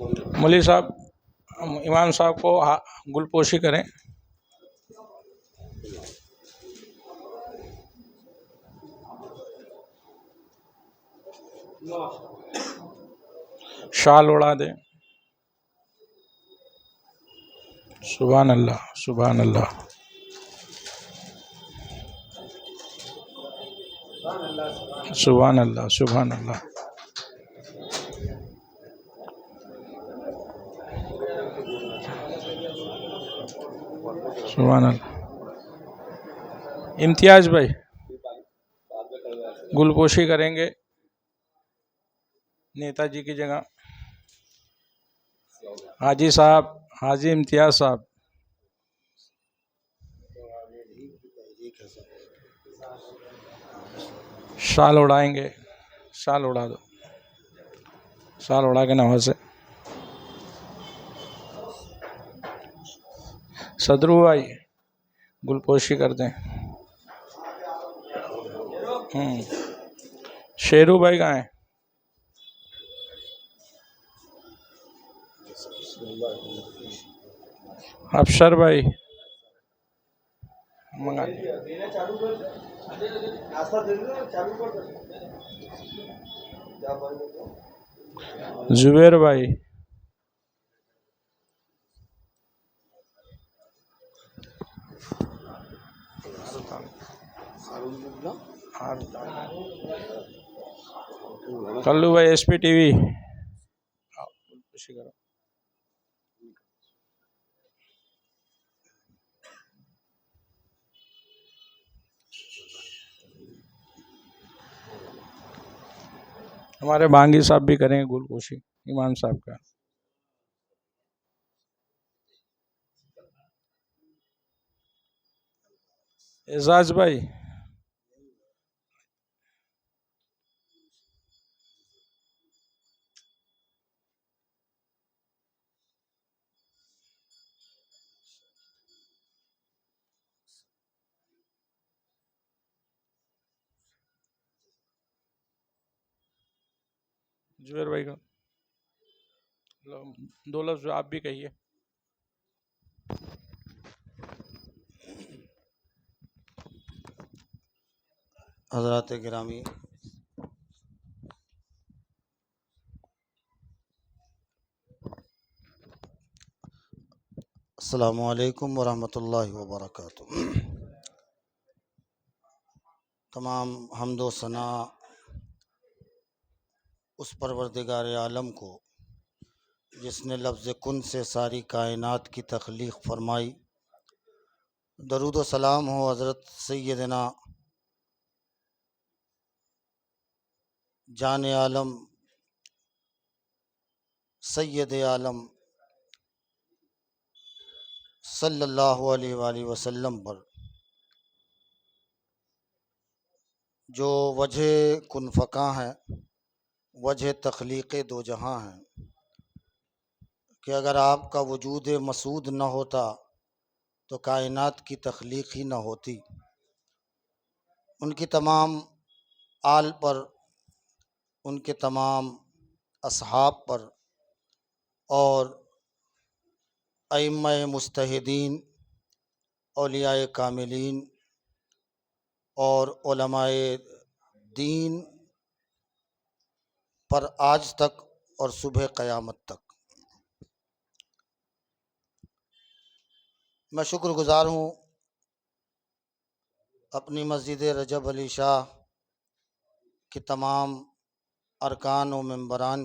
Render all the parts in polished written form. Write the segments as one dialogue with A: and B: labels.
A: مولوی صاحب امام صاحب کو گل پوشی کریں. شال اڑا دیں. سبحان اللہ سبحان اللہ. سبحان اللہ سبحان اللہ. سبحان اللہ. امتیاز بھائی گل پوشی کریں گے نیتا جی کی جگہ. حاجی صاحب حاجی امتیاز صاحب شال اڑائیں گے. شال اڑا دو. شال اڑا کے نواز سے. صدرو بھائی گل پوشی کر دیں. شیرو بھائی کہاں ہیں؟ افشر بھائی منگا زبیر بھائی. کلو بھائی ایس پی ٹی وی. ہمارے بانگی صاحب بھی کریں گے گل پوشی امام صاحب کا. اعزاز بھائی زبیر بھائی کا دو لفظ آپ بھی کہیے.
B: حضرات گرامی، السلام علیکم ورحمۃ اللہ وبرکاتہ. تمام حمد و ثنا اس پروردگار عالم کو جس نے لفظ کن سے ساری کائنات کی تخلیق فرمائی. درود و سلام ہو حضرت سیدنا جان عالم سید عالم صلی اللہ علیہ وآلہ وسلم پر، جو وجہ کن فکاں ہیں، وجہ تخلیق دو جہاں ہیں، کہ اگر آپ کا وجود مسعود نہ ہوتا تو کائنات کی تخلیق ہی نہ ہوتی. ان کی تمام آل پر، ان کے تمام اصحاب پر اور ائمہ مجتہدین، اولیاء کاملین اور علماء دین پر آج تک اور صبح قیامت تک. میں شکر گزار ہوں اپنی مسجد رجب علی شاہ کے تمام ارکان و ممبران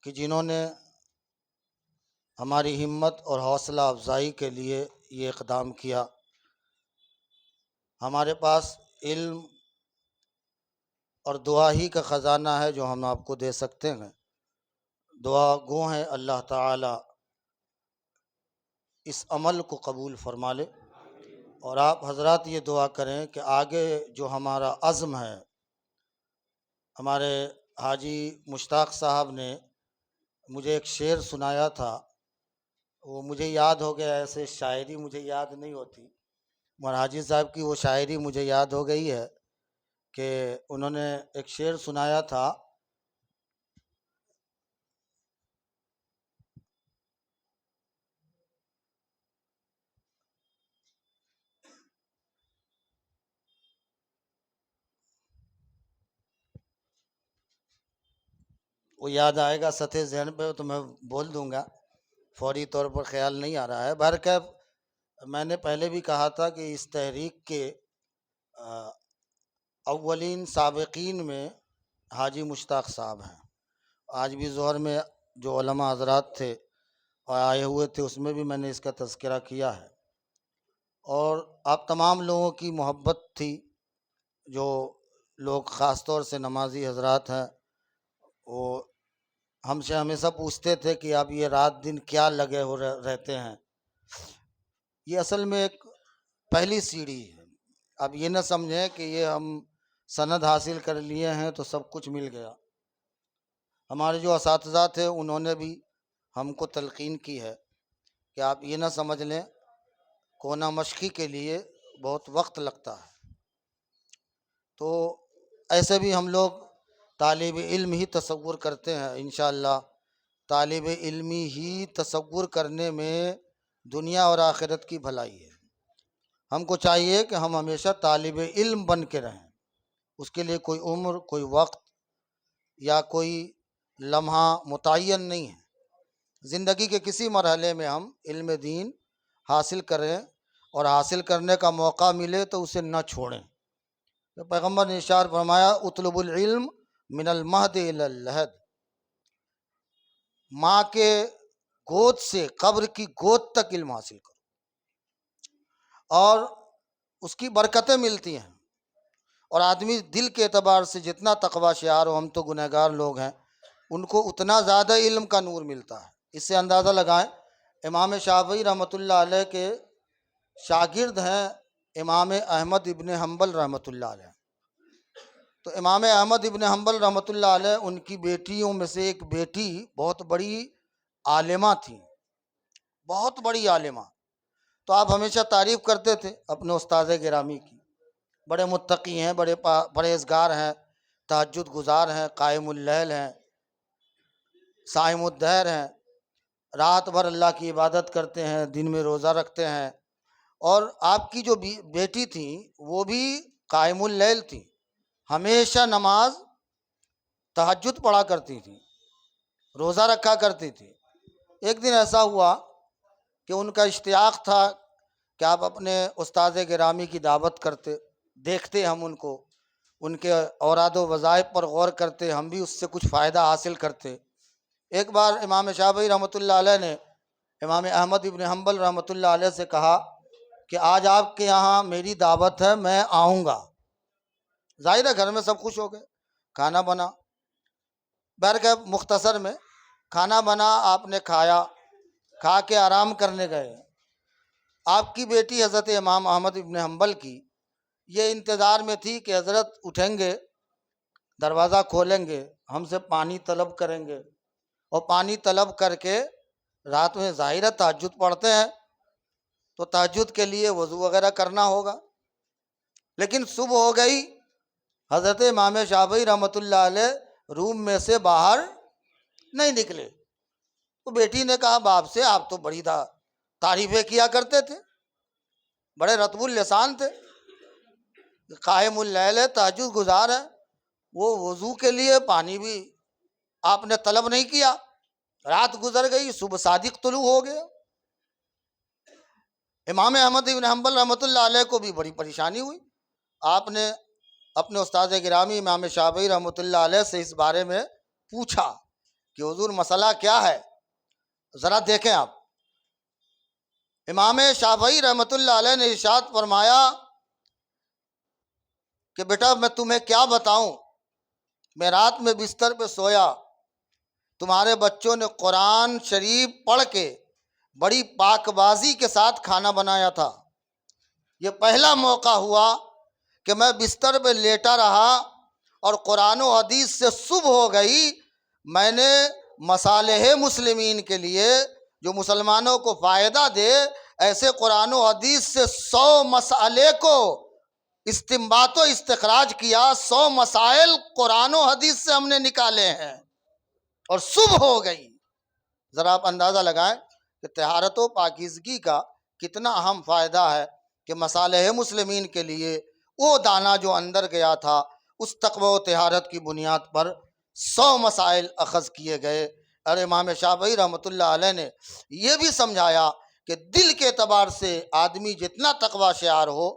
B: کہ جنہوں نے ہماری ہمت اور حوصلہ افزائی کے لیے یہ اقدام کیا. ہمارے پاس علم اور دعا ہی کا خزانہ ہے جو ہم آپ کو دے سکتے ہیں. دعا گو ہیں اللہ تعالی اس عمل کو قبول فرما لے، اور آپ حضرات یہ دعا کریں کہ آگے جو ہمارا عزم ہے، ہمارے حاجی مشتاق صاحب نے مجھے ایک شعر سنایا تھا، وہ مجھے یاد ہو گیا. ایسے شاعری مجھے یاد نہیں ہوتی، مگر حاجی صاحب کی وہ شاعری مجھے یاد ہو گئی ہے کہ انہوں نے ایک شعر سنایا تھا، وہ یاد آئے گا سطح ذہن پہ تو میں بول دوں گا، فوری طور پر خیال نہیں آ رہا ہے۔ بہرکیف میں نے پہلے بھی کہا تھا کہ اس تحریک کے اولین سابقین میں حاجی مشتاق صاحب ہیں۔ آج بھی ظہر میں جو علماء حضرات تھے اور آئے ہوئے تھے اس میں بھی میں نے اس کا تذکرہ کیا ہے، اور آپ تمام لوگوں کی محبت تھی۔ جو لوگ خاص طور سے نمازی حضرات ہیں وہ ہم سے ہمیشہ پوچھتے تھے کہ آپ یہ رات دن کیا لگے ہو رہتے ہیں۔ یہ اصل میں ایک پہلی سیڑھی ہے۔ اب یہ نہ سمجھیں کہ یہ ہم سند حاصل کر لیے ہیں تو سب کچھ مل گیا۔ ہمارے جو اساتذہ تھے انہوں نے بھی ہم کو تلقین کی ہے کہ آپ یہ نہ سمجھ لیں، کونا مشقی کے لیے بہت وقت لگتا ہے۔ تو ایسے بھی ہم لوگ طالب علم ہی تصور کرتے ہیں، انشاءاللہ طالب علمی ہی تصور کرنے میں دنیا اور آخرت کی بھلائی ہے۔ ہم کو چاہیے کہ ہم ہمیشہ طالب علم بن کے رہیں، اس کے لیے کوئی عمر، کوئی وقت یا کوئی لمحہ متعین نہیں ہے۔ زندگی کے کسی مرحلے میں ہم علم دین حاصل کریں اور حاصل کرنے کا موقع ملے تو اسے نہ چھوڑیں۔ تو پیغمبر نے ارشاد فرمایا اطلب العلم من المہد الی اللحد، ماں کے گود سے قبر کی گود تک علم حاصل کرو، اور اس کی برکتیں ملتی ہیں۔ اور آدمی دل کے اعتبار سے جتنا تقوی شعار ہو، ہم تو گنہگار لوگ ہیں، ان کو اتنا زیادہ علم کا نور ملتا ہے۔ اس سے اندازہ لگائیں، امام شافعی رحمۃ اللہ علیہ کے شاگرد ہیں امام احمد ابن حنبل رحمۃ اللہ علیہ۔ تو امام احمد ابن حنبل رحمۃ اللہ علیہ، ان کی بیٹیوں میں سے ایک بیٹی بہت بڑی عالمہ تھی، بہت بڑی عالمہ۔ تو آپ ہمیشہ تعریف کرتے تھے اپنے استاد گرامی کی، بڑے متقی ہیں، بڑے پرہیزگار ہیں، تہجد گزار ہیں، قائم اللیل ہیں، صائم الدہر ہیں، رات بھر اللہ کی عبادت کرتے ہیں، دن میں روزہ رکھتے ہیں۔ اور آپ کی جو بیٹی تھی وہ بھی قائم اللیل تھی، ہمیشہ نماز تہجد پڑھا کرتی تھی، روزہ رکھا کرتی تھی۔ ایک دن ایسا ہوا کہ ان کا اشتیاق تھا کہ آپ اپنے استاد گرامی کی دعوت کرتے، دیکھتے ہم ان کو، ان کے اوراد و وظائف پر غور کرتے، ہم بھی اس سے کچھ فائدہ حاصل کرتے۔ ایک بار امام شافعی رحمۃ اللہ علیہ نے امام احمد ابن حنبل رحمۃ اللہ علیہ سے کہا کہ آج آپ کے یہاں میری دعوت ہے، میں آؤں گا۔ ظاہر ہے گھر میں سب خوش ہو گئے، کھانا بنا۔ بہرکیف مختصر میں کھانا بنا، آپ نے کھایا، کھا کے آرام کرنے گئے۔ آپ کی بیٹی حضرت امام احمد ابن حنبل کی یہ انتظار میں تھی کہ حضرت اٹھیں گے، دروازہ کھولیں گے، ہم سے پانی طلب کریں گے، اور پانی طلب کر کے رات میں ظاہر تہجد پڑھتے ہیں تو تہجد کے لیے وضو وغیرہ کرنا ہوگا۔ لیکن صبح ہو گئی، حضرت امام شافعی رحمۃ اللہ علیہ روم میں سے باہر نہیں نکلے۔ تو بیٹی نے کہا باپ سے، آپ تو بڑی تعریفیں کیا کرتے تھے، بڑے رطب اللسان تھے، قائم اللیل ہے، تہجد گزار ہے، وہ وضو کے لیے پانی بھی آپ نے طلب نہیں کیا، رات گزر گئی، صبح صادق طلوع ہو گیا۔ امام احمد بن حنبل رحمۃ اللہ علیہ کو بھی بڑی پریشانی ہوئی۔ آپ نے اپنے استاد گرامی امام شافعی رحمۃ اللہ علیہ سے اس بارے میں پوچھا کہ حضور مسئلہ کیا ہے، ذرا دیکھیں آپ۔ امام شافعی رحمۃ اللہ علیہ نے ارشاد فرمایا کہ بیٹا میں تمہیں کیا بتاؤں، میں رات میں بستر پہ سویا، تمہارے بچوں نے قرآن شریف پڑھ کے بڑی پاک بازی کے ساتھ کھانا بنایا تھا۔ یہ پہلا موقع ہوا کہ میں بستر پہ لیٹا رہا اور قرآن و حدیث سے صبح ہو گئی، میں نے مصالح مسلمین کے لیے جو مسلمانوں کو فائدہ دے ایسے قرآن و حدیث سے 100 مسئلے کو استنباط و استخراج کیا، 100 مسائل قرآن و حدیث سے ہم نے نکالے ہیں اور صبح ہو گئی۔ ذرا آپ اندازہ لگائیں کہ طہارت و پاکیزگی کا کتنا اہم فائدہ ہے کہ مصالح مسلمین کے لیے وہ دانہ جو اندر گیا تھا، اس تقوی و طہارت کی بنیاد پر 100 مسائل اخذ کیے گئے۔ اور امام شافعی رحمۃ اللہ علیہ نے یہ بھی سمجھایا کہ دل کے اعتبار سے آدمی جتنا تقوی شعار ہو،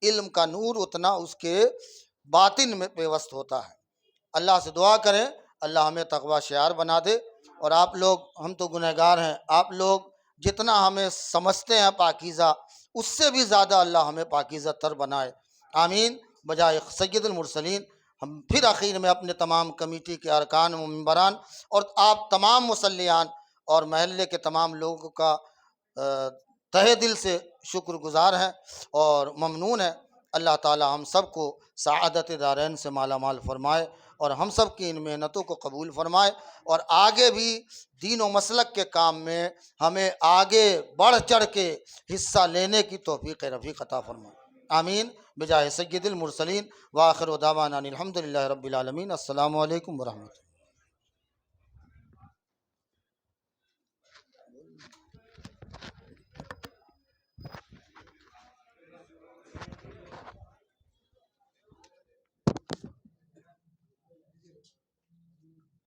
B: علم کا نور اتنا اس کے باطن میں پیوست ہوتا ہے۔ اللہ سے دعا کریں اللہ ہمیں تقوی شعار بنا دے، اور آپ لوگ، ہم تو گنہگار ہیں، آپ لوگ جتنا ہمیں سمجھتے ہیں پاکیزہ، اس سے بھی زیادہ اللہ ہمیں پاکیزہ تر بنائے، آمین۔ بجائے سید المرسلین، ہم پھر آخر میں اپنے تمام کمیٹی کے ارکان و ممبران اور آپ تمام مصلیان اور محلے کے تمام لوگوں کا تہہ دل سے شکر گزار ہیں اور ممنون ہیں۔ اللہ تعالی ہم سب کو سعادت دارین سے مالا مال فرمائے، اور ہم سب کی ان محنتوں کو قبول فرمائے، اور آگے بھی دین و مسلک کے کام میں ہمیں آگے بڑھ چڑھ کے حصہ لینے کی توفیق رفیق عطا فرمائے، آمین۔ بجائے سید المرسلین وآخر دعوانا الحمدللہ رب العالمین۔ السلام علیکم ورحمۃ اللہ۔